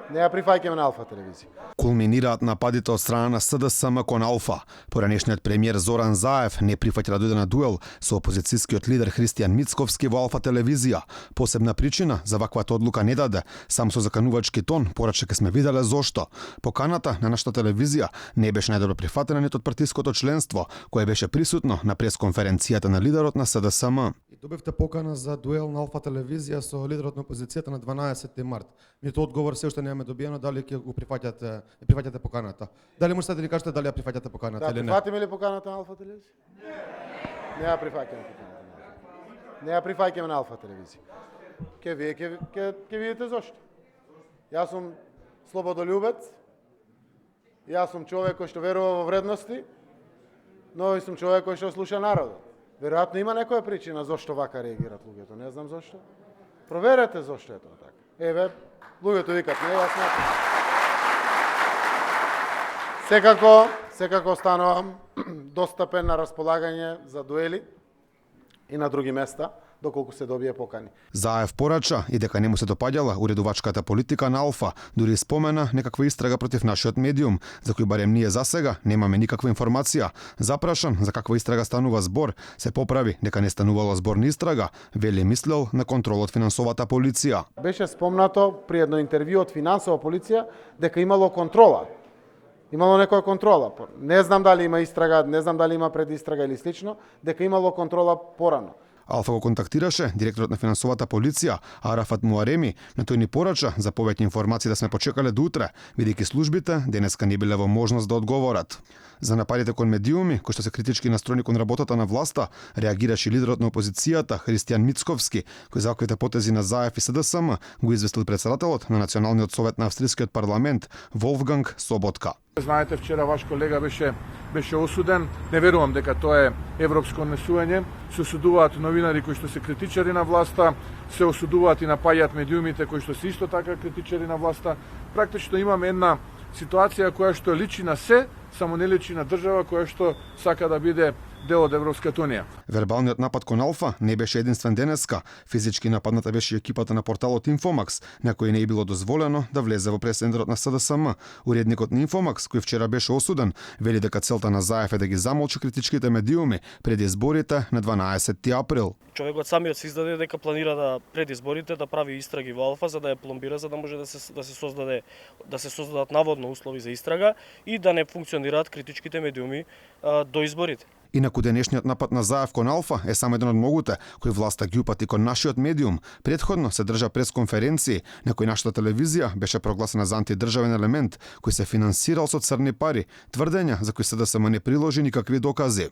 Не ја прифаќаме на Алфа телевизија. Кулминираат нападите од страна на СДСМ кон Алфа. Поранешниот премиер Зоран Заев не прифаќа да дојде на дуел со опозицијскиот лидер Христијан Мицковски во Алфа телевизија. Посебна причина за ваквата одлука не даде, сам со заканувачки тон порача ке сме виделе зошто. Поканата на нашата телевизија не беше најдобро прифатена ниту од партиското членство, кое беше присутно на пресконференцијата на лидерот на СДСМ. И добивте покана за дуел на Алфа телевизија со лидерот на опозицијата на 12 март. Мито одговор се уште немаме добиено, дали ќе го прифаќате поканата. Дали можете да ни кажете дали ја прифаќате поканата или не? Да, прифатиме ли поканата на Алфа телевизија? Не ја прифаќаме поканата. Не ја прифаќаме на Алфа телевизија. Ке видите зошто. Јас сум слободолюбец. Јас сум човек кој што верува во вредности, но и сум човек кој што слуша народот. Веројатно има некоја причина зошто вака реагираат луѓето, не знам зошто. Проверете зошто е тоа така. Еве, луѓето викат, не, јас не. Секако станувам достапен на располагање за дуели и на други места, доколку се добие покани. Заев порача и дека не му се допаѓала уредувачката политика на Алфа, дури спомена некаква истрага против нашиот медиум, за кој барем ние засега немаме никаква информација. Запрашан за каква истрага станува збор, се поправи дека не станувала збор на истрага, вели мислел на контрол од финансовата полиција. Беше спомнато при едно интервју од финансова полиција дека имало контрола. Имало некоја контрола. Не знам дали има истрага, не знам дали има предистрага или слично, дека имало контрола порано. Алфа го контактираше директорот на финансовата полиција Арафат Муареми, но тој ни порача за повеќе информации да сме почекале до утре, бидејќи службите денеска не биле во можност да одговорат. За нападите кон медиуми, кои што се критички настроени кон работата на власта, реагираше лидерот на опозицијата Христијан Мицковски, кој за ваквите потези на Заев и СДСМ го известил председателот на Националниот совет на австрискиот парламент Волфганг Соботка. Знаете, вчера ваш колега беше осуден. Не верувам дека тоа е европско однесување. Се осудуваат новинари кои што се критичари на власта, се осудуваат и напаѓаат медиумите кои што се исто така критичари на власта. Практично имаме една ситуација која што личи на се, само не личи на држава која што сака да биде дел од Европската унија. Вербалниот напад кон Алфа не беше единствен денеска. Физички нападната беше и екипата на порталот Инфомакс, на кој не е било дозволено да влезе во пресцентарот на СДСМ. Уредникот на Инфомакс, кој вчера беше осуден, вели дека целта на Заев е да ги замолчи критичките медиуми пред изборите на 12 април. Човекот самиот се издаде дека планира да пред изборите да прави истраги во Алфа за да ја пломбира, за да може да се создадат наводно услови за истрага и да не функционираат критичките медиуми до изборите. Инаку денешниот напад на Заев кон Алфа е само еден од многуте кои власта ги упати кон нашиот медиум. Претходно се држа пресконференции на кои нашата телевизија беше прогласена за антидржавен елемент кој се финансирал со црни пари, тврдења за кои СДСМ не приложи никакви докази.